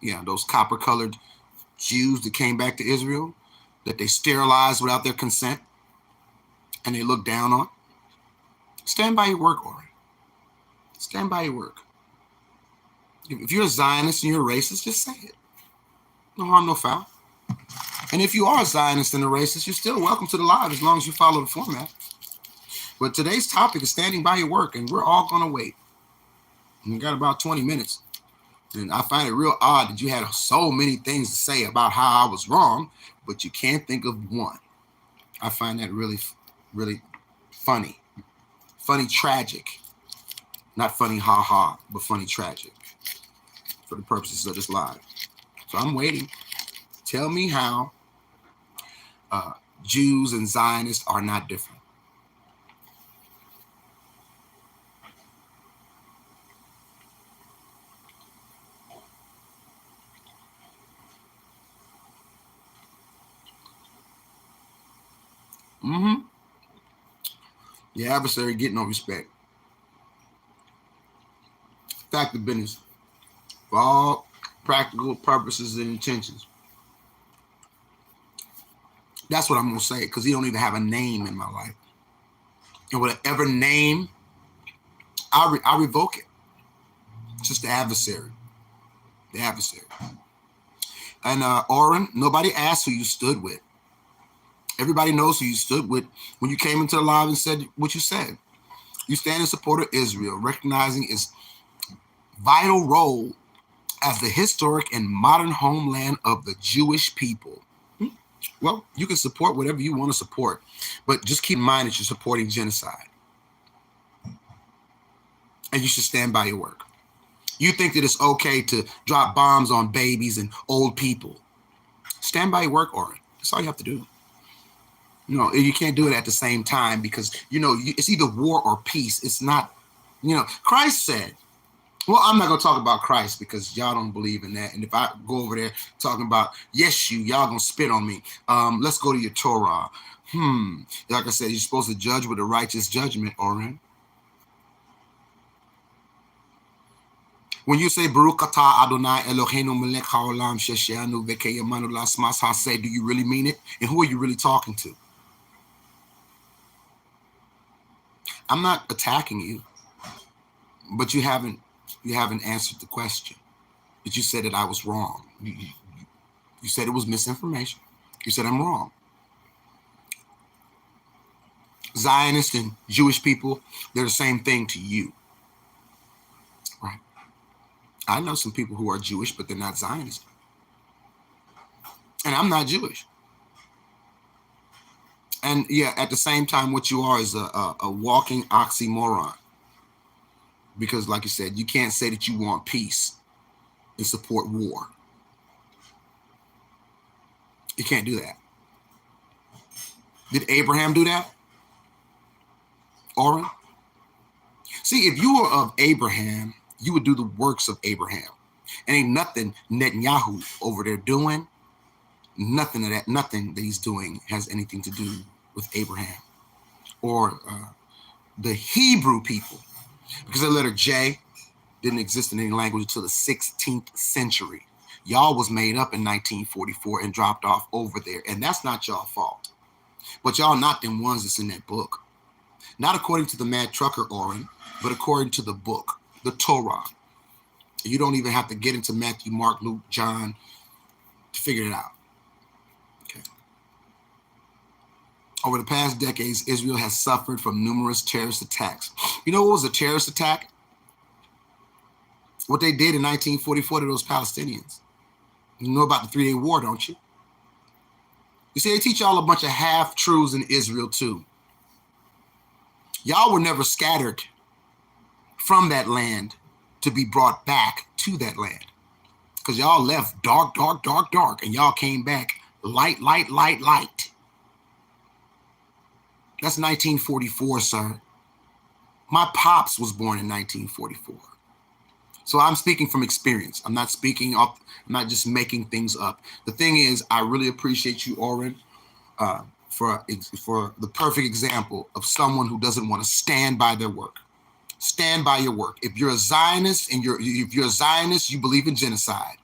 Yeah, those copper-colored Jews that came back to Israel, that they sterilized without their consent, and they looked down on. Stand by your work, Oren. Stand by your work. If you're a Zionist and you're a racist, just say it. No harm, no foul. And if you are a Zionist and a racist, you're still welcome to the live as long as you follow the format. But today's topic is standing by your work, and we're all going to wait. We got about 20 minutes. And I find it real odd that you had so many things to say about how I was wrong, but you can't think of one. I find that really, really funny. Funny, tragic. Not funny, ha ha, but funny, tragic for the purposes of this live. So I'm waiting. Tell me how Jews and Zionists are not different. The adversary get no respect. Fact of business. For all practical purposes and intentions. That's what I'm going to say, because he don't even have a name in my life. And whatever name, I revoke it. It's just the adversary. The adversary. And Oren, nobody asked who you stood with. Everybody knows who you stood with when you came into the live and said what you said. You stand in support of Israel, recognizing its vital role as the historic and modern homeland of the Jewish people. Well, you can support whatever you want to support, but just keep in mind that you're supporting genocide. And you should stand by your work. You think that it's okay to drop bombs on babies and old people. Stand by your work, Oren. That's all you have to do. No, you can't do it at the same time because, it's either war or peace. It's not, Christ said, well, I'm not going to talk about Christ because y'all don't believe in that. And if I go over there talking about Yeshu, y'all going to spit on me. Let's go to your Torah. Like I said, you're supposed to judge with a righteous judgment, Oren. When you say Baruch atah Adonai Eloheinu melech haolam shesheanu v'keyamanu lasmas haseh, do you really mean it? And who are you really talking to? I'm not attacking you, but you haven't answered the question. But you said that I was wrong. You said it was misinformation. You said I'm wrong. Zionists and Jewish people, they're the same thing to you. Right? I know some people who are Jewish, but they're not Zionists. And I'm not Jewish. And yeah, at the same time, what you are is a walking oxymoron. Because like you said, you can't say that you want peace and support war. You can't do that. Did Abraham do that? Oren? See, if you were of Abraham, you would do the works of Abraham. And ain't nothing Netanyahu over there doing. Nothing that he's doing has anything to do with Abraham or the Hebrew people. Because the letter J didn't exist in any language until the 16th century. Y'all was made up in 1944 and dropped off over there. And that's not y'all fault. But y'all not them ones that's in that book. Not according to the Mad Trucker, Oren, but according to the book, the Torah. You don't even have to get into Matthew, Mark, Luke, John to figure it out. Okay. Over the past decades, Israel has suffered from numerous terrorist attacks. You know what was a terrorist attack? What they did in 1944 to those Palestinians. You know about the 3-Day War, don't you? You see, they teach y'all a bunch of half-truths in Israel, too. Y'all were never scattered from that land to be brought back to that land. Because y'all left dark, dark, dark, dark, and y'all came back light, light, light, light. That's 1944, sir. My pops was born in 1944. So I'm speaking from experience. I'm not just making things up. The thing is, I really appreciate you, Oren, for the perfect example of someone who doesn't want to stand by their work. Stand by your work. If you're a Zionist you believe in genocide.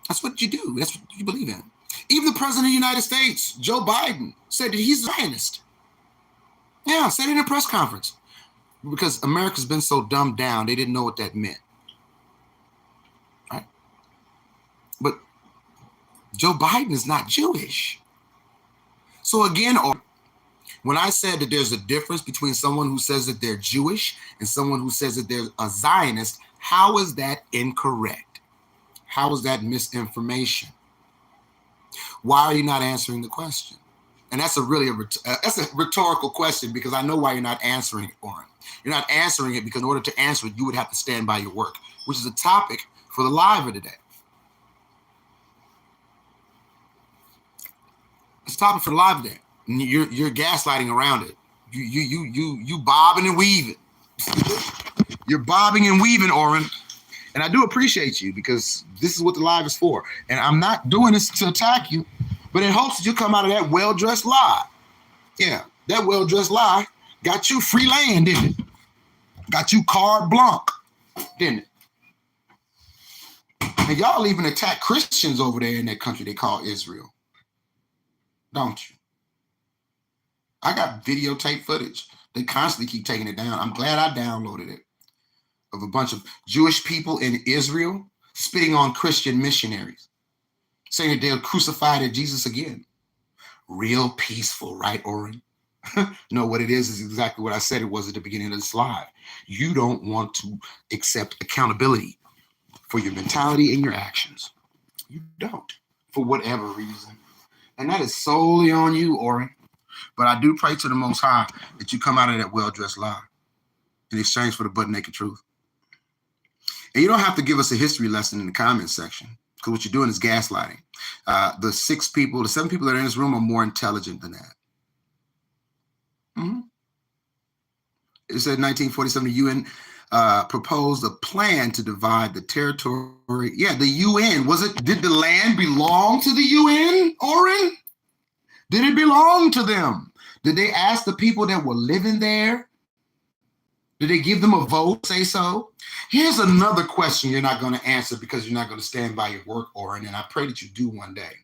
That's what you do. That's what you believe in. Even the president of the United States, Joe Biden, said that he's a Zionist. Yeah, said it in a press conference. Because America's been so dumbed down, they didn't know what that meant. Right? But Joe Biden is not Jewish. So again, when I said that there's a difference between someone who says that they're Jewish and someone who says that they're a Zionist, How is that incorrect? How is that misinformation? Why are you not answering the question? And that's a rhetorical question, because I know why you're not answering it, Orrin. You're not answering it because in order to answer it, you would have to stand by your work, which is a topic for the live of today. It's a topic for the live today. You're gaslighting around it. You bobbing and weaving. You're bobbing and weaving, Orrin. And I do appreciate you, because this is what the live is for. And I'm not doing this to attack you, but in hopes that you come out of that well-dressed lie. Yeah, that well-dressed lie got you free land, didn't it? Got you carte blanche, didn't it? And y'all even attack Christians over there in that country they call Israel. Don't you? I got videotape footage. They constantly keep taking it down. I'm glad I downloaded it, of a bunch of Jewish people in Israel spitting on Christian missionaries, saying that they'll crucify their Jesus again. Real peaceful, right, Orrin? No, what it is exactly what I said it was at the beginning of this live. You don't want to accept accountability for your mentality and your actions. You don't, for whatever reason. And that is solely on you, Orrin. But I do pray to the Most High that you come out of that well-dressed lie in exchange for the butt-naked truth. And you don't have to give us a history lesson in the comments section, because what you're doing is gaslighting. The 7 people that are in this room are more intelligent than that. Mm-hmm. It said 1947, the UN proposed a plan to divide the territory. Yeah, the UN. Did the land belong to the UN, Orrin? Did it belong to them? Did they ask the people that were living there? Did they give them a vote, say so? Here's another question you're not going to answer because you're not going to stand by your work, Orrin, and I pray that you do one day.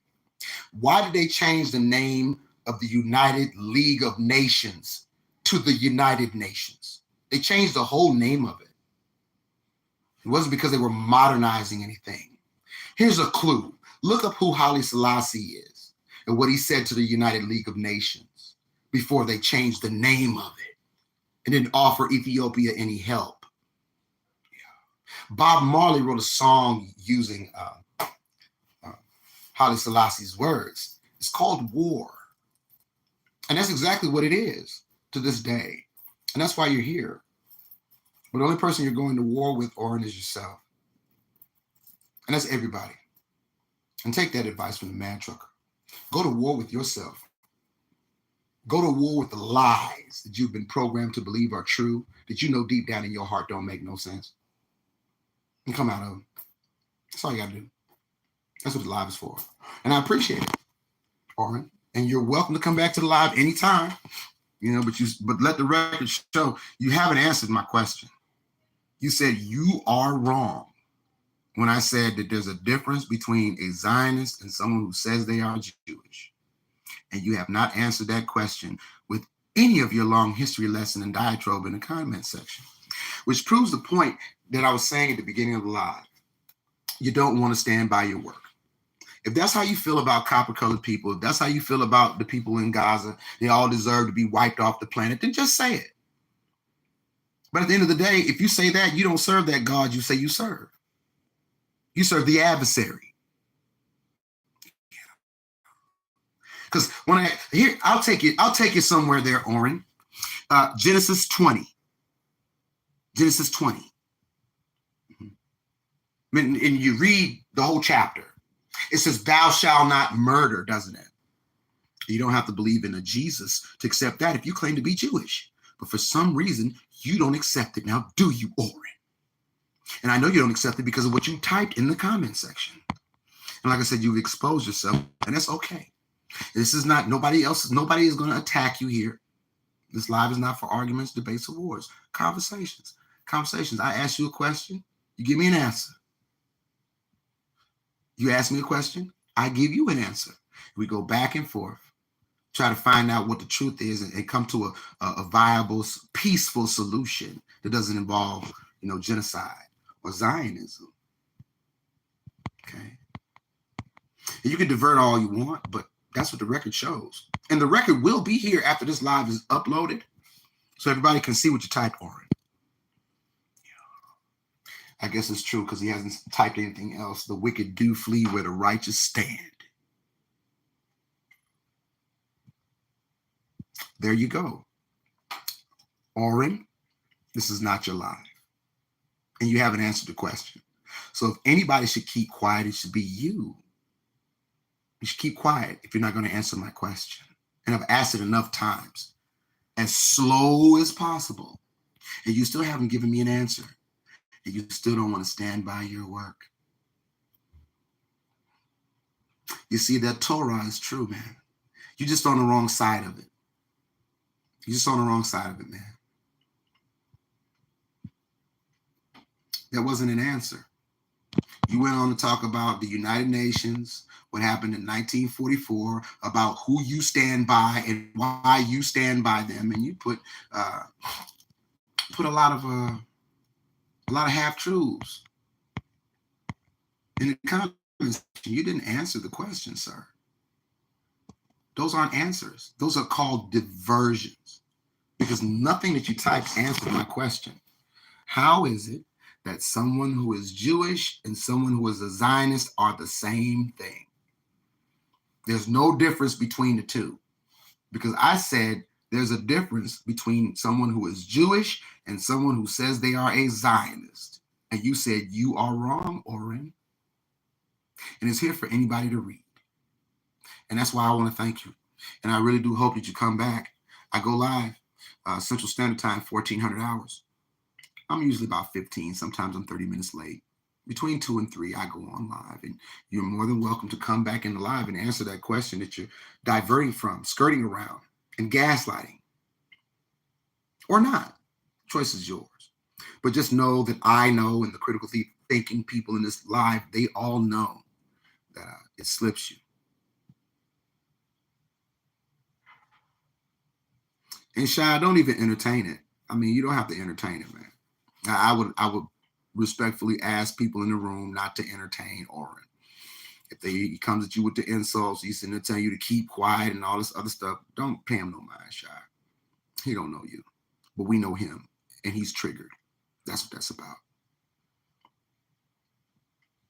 Why did they change the name of the United League of Nations to the United Nations? They changed the whole name of it. It wasn't because they were modernizing anything. Here's a clue. Look up who Haile Selassie is and what he said to the United League of Nations before they changed the name of it and didn't offer Ethiopia any help. Yeah. Bob Marley wrote a song using Haile Selassie's words. It's called War. And that's exactly what it is to this day. And that's why you're here. But the only person you're going to war with, Orrin, is yourself. And that's everybody. And take that advice from the man trucker. Go to war with yourself. Go to war with the lies that you've been programmed to believe are true, that you know deep down in your heart don't make no sense. And come out of them. That's all you got to do. That's what the live is for. And I appreciate it, Orrin. And you're welcome to come back to the live anytime. But let the record show you haven't answered my question. You said you are wrong when I said that there's a difference between a Zionist and someone who says they are Jewish. And you have not answered that question with any of your long history lesson and diatribe in the comment section, which proves the point that I was saying at the beginning of the live. You don't want to stand by your work. If that's how you feel about copper-colored people, if that's how you feel about the people in Gaza, they all deserve to be wiped off the planet, then just say it. But at the end of the day, if you say that, you don't serve that God you say you serve. You serve the adversary. Because I'll take it somewhere there, Orrin. Genesis 20. Genesis 20. And you read the whole chapter. It says, thou shalt not murder, doesn't it? You don't have to believe in a Jesus to accept that if you claim to be Jewish. But for some reason, you don't accept it. Now, do you, Orrin? And I know you don't accept it because of what you typed in the comment section. And like I said, you've exposed yourself, and that's okay. This is not nobody is going to attack you here. This live is not for arguments, debates, or wars. Conversations. I ask you a question, you give me an answer. You ask me a question, I give you an answer. We go back and forth, try to find out what the truth is, and come to a viable, peaceful solution that doesn't involve, genocide or Zionism. Okay. And you can divert all you want, but that's what the record shows. And the record will be here after this live is uploaded, so everybody can see what you typed, Orrin. I guess it's true because he hasn't typed anything else. The wicked do flee where the righteous stand. There you go. Oren, this is not your life. And you haven't answered the question. So if anybody should keep quiet, it should be you. You should keep quiet if you're not going to answer my question. And I've asked it enough times, as slow as possible. And you still haven't given me an answer. And you still don't want to stand by your work. You see, that Torah is true, man. You're just on the wrong side of it. You're just on the wrong side of it, man. That wasn't an answer. You went on to talk about the United Nations, what happened in 1944, about who you stand by and why you stand by them, and you put a lot of half-truths in the comments. You didn't answer the question, sir. Those aren't answers. Those are called diversions, because nothing that you typed answered my question. How is it that someone who is Jewish and someone who is a Zionist are the same thing? There's no difference between the two, because I said there's a difference between someone who is Jewish and someone who says they are a Zionist. And you said you are wrong, Oren. And it's here for anybody to read. And that's why I want to thank you. And I really do hope that you come back. I go live Central Standard Time, 1400 hours. I'm usually about 15. Sometimes I'm 30 minutes late. Between 2 and 3, I go on live. And you're more than welcome to come back in the live and answer that question that you're diverting from, skirting around, and gaslighting. Or not. Choice is yours. But just know that I know, and the critical thinking people in this live, they all know that it slips you. And Shai, don't even entertain it. I mean, you don't have to entertain it, man. I would respectfully ask people in the room not to entertain Oren. If he comes at you with the insults, he's going to tell you to keep quiet and all this other stuff, don't pay him no mind, Shai. He don't know you, but we know him, and he's triggered. That's what that's about.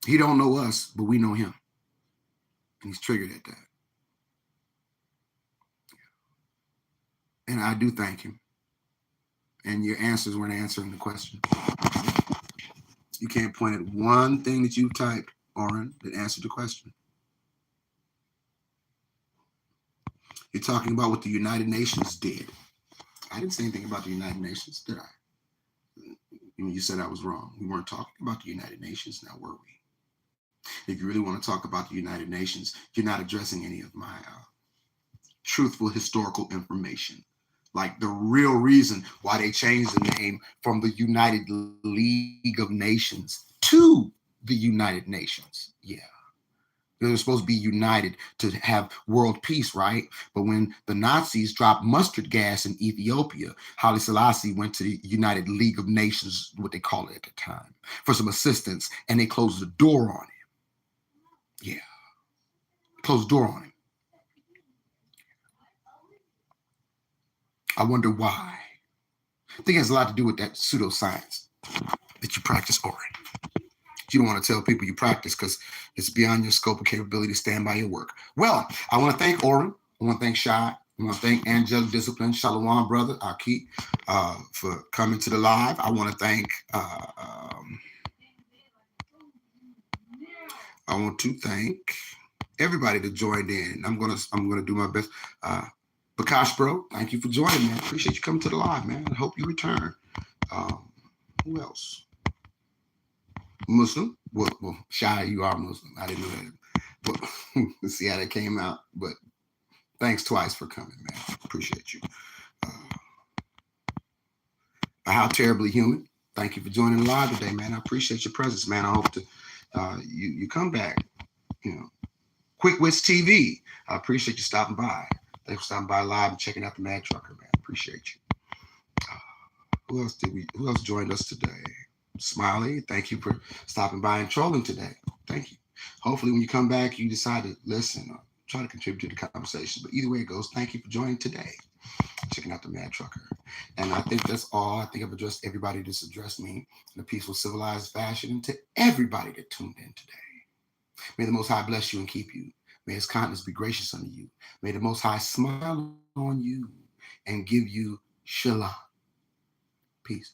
He don't know us, but we know him, and he's triggered at that. And I do thank him. And your answers weren't answering the question. You can't point at one thing that you typed, Oren, that answered the question. You're talking about what the United Nations did. I didn't say anything about the United Nations, did I? You said I was wrong. We weren't talking about the United Nations now, were we? If you really want to talk about the United Nations, you're not addressing any of my truthful historical information. Like the real reason why they changed the name from the United League of Nations to the United Nations. Yeah. They're supposed to be united to have world peace, right? But when the Nazis dropped mustard gas in Ethiopia, Haile Selassie went to the United League of Nations, what they call it at the time, for some assistance, and they closed the door on him. Yeah. Closed the door on him. I wonder why. I think it has a lot to do with that pseudoscience that you practice, Oren. You don't want to tell people you practice because it's beyond your scope of capability to stand by your work. Well, I want to thank Oren. I want to thank Shai. I want to thank Angelic Discipline, Shalom, brother, Aki, for coming to the live. I want to thank everybody that joined in. I'm gonna do my best. Bakash, bro, thank you for joining, man. Appreciate you coming to the live, man. I hope you return. Who else? Muslim? Well, Shai, you are Muslim. I didn't know that. But let's see how that came out. But thanks twice for coming, man. Appreciate you. How Terribly Human. Thank you for joining the live today, man. I appreciate your presence, man. I hope to you come back. You know, Quick Wits TV. I appreciate you stopping by. Thanks for stopping by live and checking out the Mad Trucker, man. Appreciate you. Who else joined us today? Smiley, thank you for stopping by and trolling today. Thank you. Hopefully when you come back, you decide to listen or try to contribute to the conversation. But either way it goes, thank you for joining today. Checking out the Mad Trucker. And I think that's all. I think I've addressed everybody that's addressed me in a peaceful, civilized fashion, and to everybody that tuned in today. May the Most High bless you and keep you. May his kindness be gracious unto you. May the Most High smile on you and give you shalom. Peace.